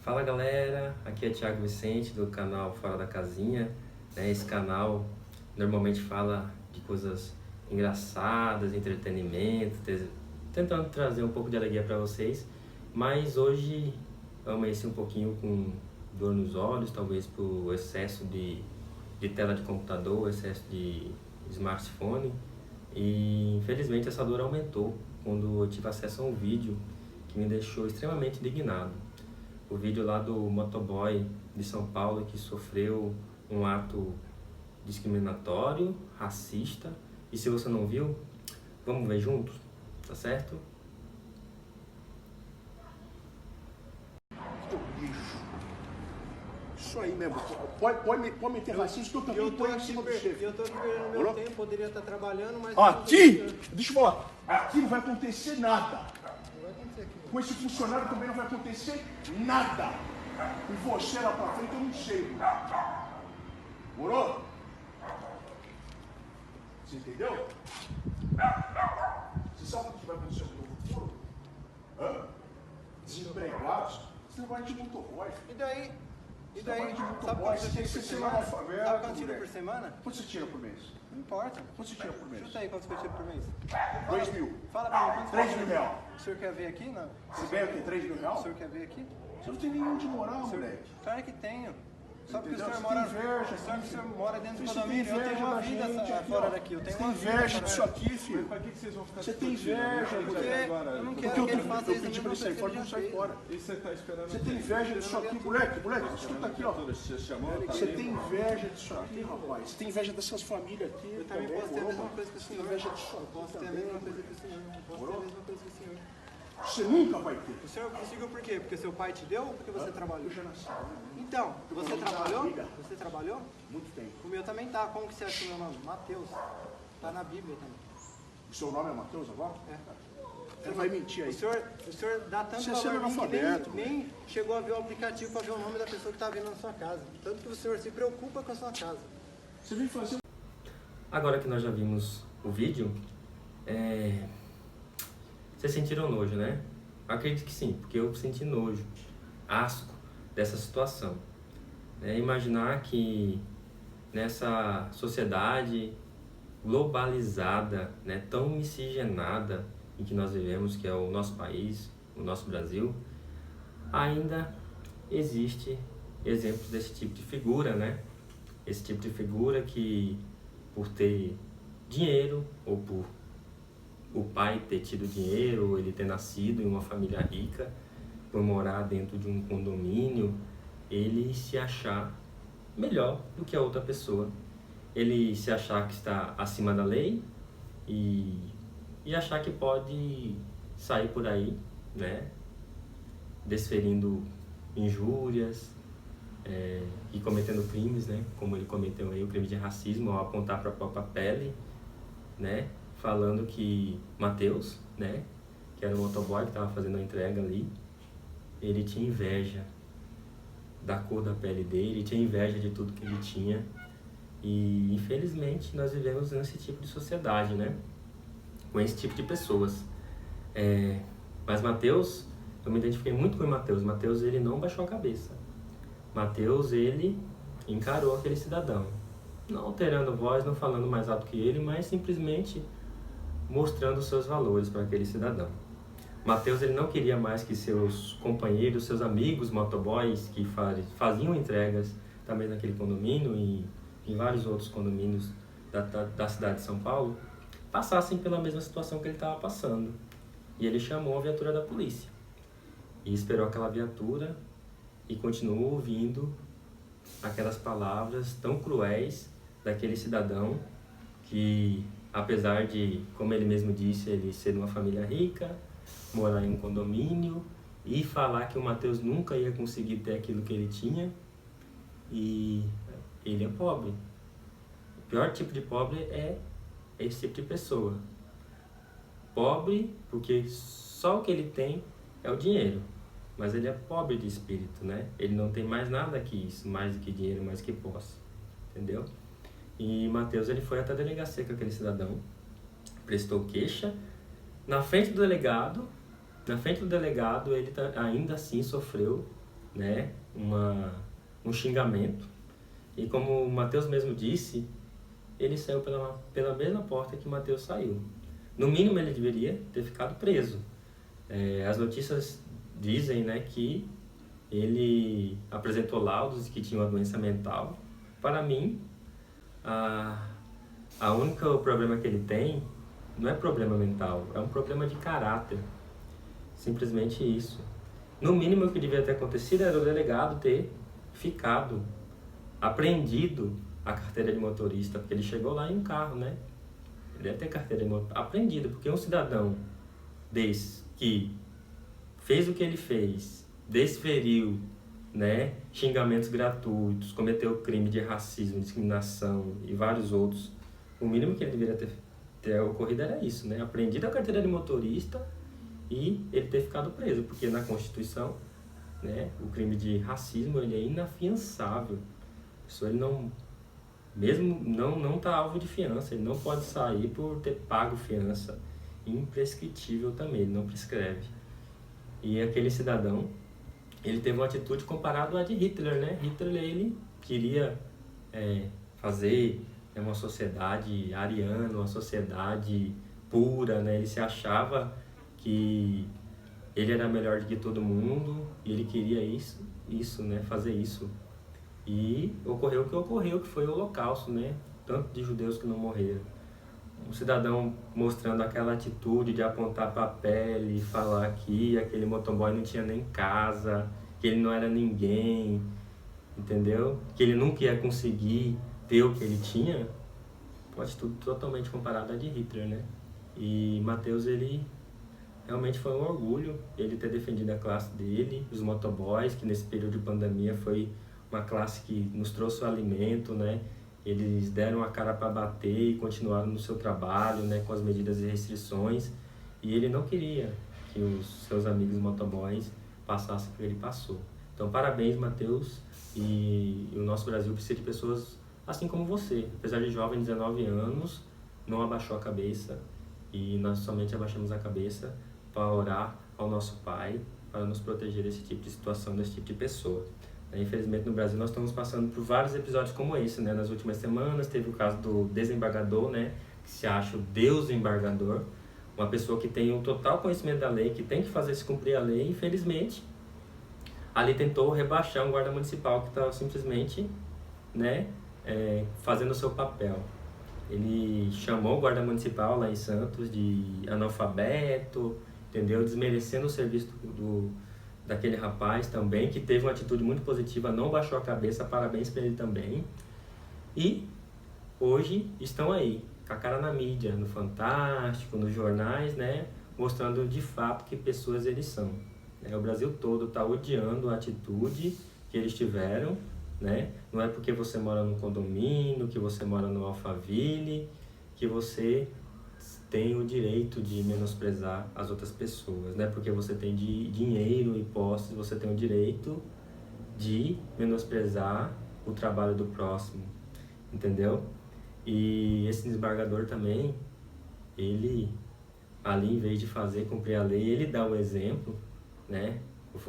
Fala galera, aqui é Thiago Vicente do canal Fora da Casinha. Esse canal normalmente fala de coisas engraçadas, entretenimento, tentando trazer um pouco de alegria para vocês. Mas hoje eu amanheci um pouquinho com dor nos olhos, talvez por excesso de tela de computador, excesso de smartphone. E infelizmente essa dor aumentou quando eu tive acesso a um vídeo que me deixou extremamente indignado. O vídeo lá do motoboy de São Paulo que sofreu um ato discriminatório, racista. E se você não viu, vamos ver juntos, tá certo? Lixo. Isso aí mesmo. Pode meter racismo que eu também ponho em cima do chefe. Eu tô aqui perdendo meu tempo, poderia estar trabalhando, mas... Aqui, deixa eu falar, aqui não vai acontecer nada. Não vai acontecer aqui. Com esse funcionário também não vai acontecer nada. Com você lá pra frente eu não sei. Morou? Você entendeu? Você sabe o que vai acontecer no futuro? Desempregados, você não vai de motoboy. E daí? Sabe Quanto você tem que ser semana? analfabeto, Sabe quanto tira moleque. por semana? Quanto você tira por mês? Não importa. Quanto você tira por mês? Chuta aí quanto que eu tiro por mês. 2 mil. Fala pra mim, quanto 3 que eu mil tiro? reais. O senhor quer ver aqui? Não. Você ganha o quê? 3 mil O reais? senhor quer ver aqui? Você não tem nenhum de moral, moleque. Claro que tenho. Só porque o Entendeu? senhor Você mora... tem inveja, Só que o senhor mora dentro do Você tem condomínio. Eu inveja tenho uma da vida gente aqui, fora ó. daqui. Eu tenho Você uma tem vida inveja fora disso daqui. aqui, filho. Pra que vocês vão ficar Você tem discutindo, né? inveja, Porque eu não quero que ele faça eu isso pedi na pra ele sair mesma fora, coisa não que sai ele já fora. E você tá esperando Você tem inveja disso aqui, moleque, escuta aqui, ó. Você chamou? Você tem inveja disso aqui, rapaz. Você tem inveja dessas famílias aqui. Eu também posso ter a mesma coisa que o Você tem senhor. inveja disso aqui Posso ter a também. mesma coisa que o senhor. Posso ter a mesma coisa que o senhor. Você nunca vai ter. O senhor conseguiu por quê? Porque seu pai te deu ou porque você trabalhou? Eu já nasci. Então, você trabalhou? Você trabalhou? Muito tempo. O meu também tá. Como que você acha o meu nome? Mateus. Tá na Bíblia também. O seu nome é Matheus agora? É. Você vai mentir aí. O senhor dá tanto Você é valor a mim que analfabeto, nem chegou a ver o aplicativo para ver o nome da pessoa que está vindo na sua casa. Tanto que o senhor se preocupa com a sua casa. Você vem fazer. Agora que nós já vimos o vídeo, vocês sentiram nojo, né? Acredito que sim, porque eu senti nojo, asco dessa situação. Imaginar que nessa sociedade globalizada, tão miscigenada em que nós vivemos, que é o nosso país, o nosso Brasil, ainda existe exemplos desse tipo de figura, Esse tipo de figura que, por ter dinheiro, ou por o pai ter tido dinheiro, ou ele ter nascido em uma família rica, por morar dentro de um condomínio, ele se achar melhor do que a outra pessoa. Ele se achar que está acima da lei e achar que pode sair por aí, desferindo injúrias e cometendo crimes, como ele cometeu aí o crime de racismo ao apontar para a própria pele, falando que Mateus, que era o motoboy que estava fazendo a entrega ali, ele tinha inveja da cor da pele dele, tinha inveja de tudo que ele tinha. E infelizmente nós vivemos nesse tipo de sociedade, com esse tipo de pessoas. Mas Mateus, eu me identifiquei muito com o Mateus. Mateus, ele não baixou a cabeça. Mateus, ele encarou aquele cidadão, não alterando voz, não falando mais alto que ele, mas simplesmente mostrando os seus valores para aquele cidadão. Mateus, ele não queria mais que seus companheiros, seus amigos motoboys que faziam entregas também naquele condomínio e em vários outros condomínios da cidade de São Paulo, passassem pela mesma situação que ele estava passando. E ele chamou a viatura da polícia e esperou aquela viatura e continuou ouvindo aquelas palavras tão cruéis daquele cidadão que, apesar de, como ele mesmo disse, ele ser de uma família rica, morar em um condomínio e falar que o Mateus nunca ia conseguir ter aquilo que ele tinha, e ele é pobre. O pior tipo de pobre é esse tipo de pessoa. Pobre porque só o que ele tem é o dinheiro, mas ele é pobre de espírito, Ele não tem mais nada que isso, mais do que dinheiro, mais do que posse, entendeu? E Mateus, ele foi até a delegacia com aquele cidadão, prestou queixa, na frente do delegado ele ainda assim sofreu né, um xingamento. E como o Mateus mesmo disse, ele saiu pela mesma porta que Mateus saiu. No mínimo, ele deveria ter ficado preso. As notícias dizem, né, que ele apresentou laudos de que tinha uma doença mental. Para mim, a única problema que ele tem não é problema mental, é um problema de caráter. Simplesmente isso. No mínimo, o que devia ter acontecido era o delegado ter apreendido a carteira de motorista, porque ele chegou lá em um carro, né? Ele deve ter carteira de motorista apreendido, porque um cidadão desse que fez o que ele fez, desferiu, né, xingamentos gratuitos, cometeu crime de racismo, discriminação e vários outros, o mínimo que ele deveria ter ocorrido era isso, né? Apreendido a carteira de motorista e ele ter ficado preso, porque na Constituição, né, o crime de racismo ele é inafiançável. A pessoa ele não está alvo de fiança, ele não pode sair por ter pago fiança. Imprescritível também, ele não prescreve. E aquele cidadão, ele teve uma atitude comparada à de Hitler, né? Hitler, ele queria fazer uma sociedade ariana, uma sociedade pura, né? Ele se achava que ele era melhor do que todo mundo e ele queria isso, né? Fazer isso. E ocorreu o que ocorreu, que foi o Holocausto, né? Tanto de judeus que não morreram. Um cidadão mostrando aquela atitude de apontar para a pele, falar que aquele motoboy não tinha nem casa, que ele não era ninguém, entendeu? Que ele nunca ia conseguir ter o que ele tinha, pode tudo totalmente comparado a de Hitler, né? E Mateus, ele realmente foi um orgulho ele ter defendido a classe dele, os motoboys, que nesse período de pandemia foi uma classe que nos trouxe o alimento, né? Eles deram a cara para bater e continuaram no seu trabalho, né, com as medidas e restrições. E ele não queria que os seus amigos motoboys passassem o que ele passou. Então, parabéns, Mateus. E o nosso Brasil precisa de pessoas assim como você. Apesar de jovem, 19 anos, não abaixou a cabeça. E nós somente abaixamos a cabeça para orar ao nosso Pai, para nos proteger desse tipo de situação, desse tipo de pessoa. Infelizmente, no Brasil, nós estamos passando por vários episódios como esse, né? Nas últimas semanas, teve o caso do desembargador, né? Que se acha o Deus embargador, uma pessoa que tem um total conhecimento da lei, que tem que fazer se cumprir a lei. Infelizmente, ali tentou rebaixar um guarda municipal que estava simplesmente, né, fazendo o seu papel. Ele chamou o guarda municipal lá em Santos de analfabeto, entendeu? Desmerecendo o serviço daquele rapaz também, que teve uma atitude muito positiva, não baixou a cabeça, parabéns para ele também. E hoje estão aí, com a cara na mídia, no Fantástico, nos jornais, né, mostrando de fato que pessoas eles são. O Brasil todo está odiando a atitude que eles tiveram, né? Não é porque você mora num condomínio, que você mora no Alphaville, que você tem o direito de menosprezar as outras pessoas, né? Porque você tem dinheiro e posses, você tem o direito de menosprezar o trabalho do próximo, entendeu? E esse desembargador também, ele, ali, em vez de cumprir a lei, ele dá o exemplo, né?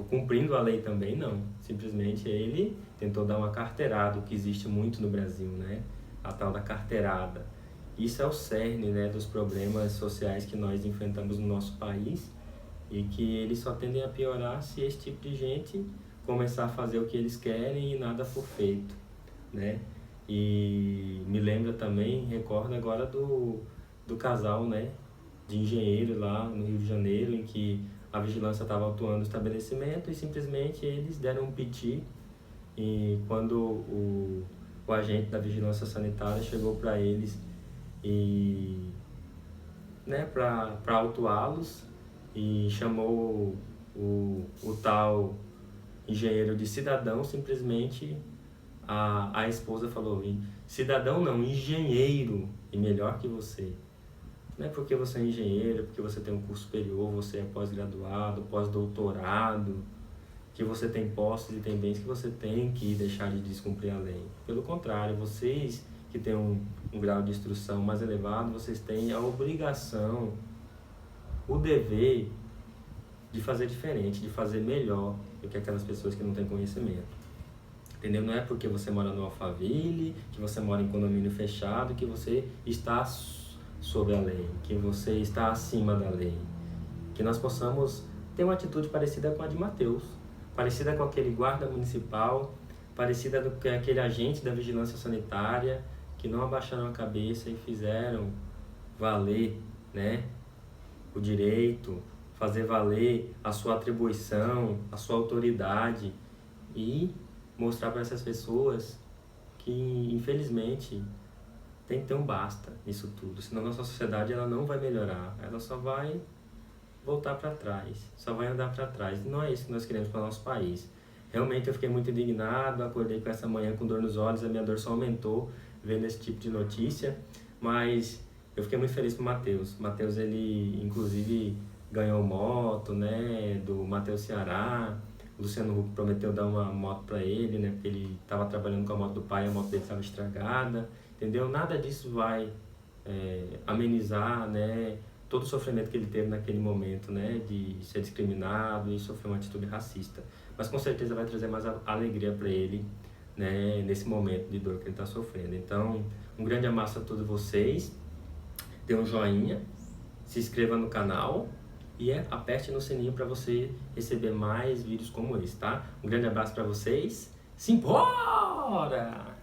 Cumprindo a lei também, não. Simplesmente ele tentou dar uma carteirada, o que existe muito no Brasil, né? A tal da carteirada. Isso é o cerne, né, dos problemas sociais que nós enfrentamos no nosso país e que eles só tendem a piorar se esse tipo de gente começar a fazer o que eles querem e nada for feito, né? E me lembra também, recordo agora do casal, né, de engenheiro lá no Rio de Janeiro, em que a vigilância estava atuando no estabelecimento e simplesmente eles deram um piti, e quando o agente da vigilância sanitária chegou para eles e, né, para autuá-los, e chamou o tal engenheiro de cidadão, simplesmente a esposa falou: cidadão não, engenheiro, e melhor que você. Não é porque você é engenheiro, porque você tem um curso superior, você é pós-graduado, pós-doutorado, que você tem posses e tem bens, que você tem que deixar de descumprir a lei. Pelo contrário, vocês que têm um grau de instrução mais elevado, vocês têm a obrigação, o dever de fazer diferente, de fazer melhor do que aquelas pessoas que não têm conhecimento. Entendeu? Não é porque você mora no Alphaville, que você mora em condomínio fechado, que você está sob a lei, que você está acima da lei. Que nós possamos ter uma atitude parecida com a de Mateus, parecida com aquele guarda municipal, parecida com aquele agente da vigilância sanitária, que não abaixaram a cabeça e fizeram valer, né, o direito, fazer valer a sua atribuição, a sua autoridade e mostrar para essas pessoas que, infelizmente, tem que ter um basta nisso tudo, senão a nossa sociedade ela não vai melhorar, ela só vai voltar para trás, só vai andar para trás. E não é isso que nós queremos para o nosso país. Realmente eu fiquei muito indignado, acordei com essa manhã com dor nos olhos, a minha dor só aumentou vendo esse tipo de notícia, mas eu fiquei muito feliz com o Mateus. Mateus, ele inclusive ganhou moto, né, do Mateus Ceará. O Luciano Huck prometeu dar uma moto para ele, né, porque ele estava trabalhando com a moto do pai, a moto dele estava estragada, entendeu? Nada disso vai amenizar, né, todo o sofrimento que ele teve naquele momento, né, de ser discriminado e sofrer uma atitude racista. Mas com certeza vai trazer mais alegria para ele, né, nesse momento de dor que ele está sofrendo. Então, um grande abraço a todos vocês, dê um joinha, se inscreva no canal e aperte no sininho para você receber mais vídeos como esse, tá? Um grande abraço para vocês, simbora!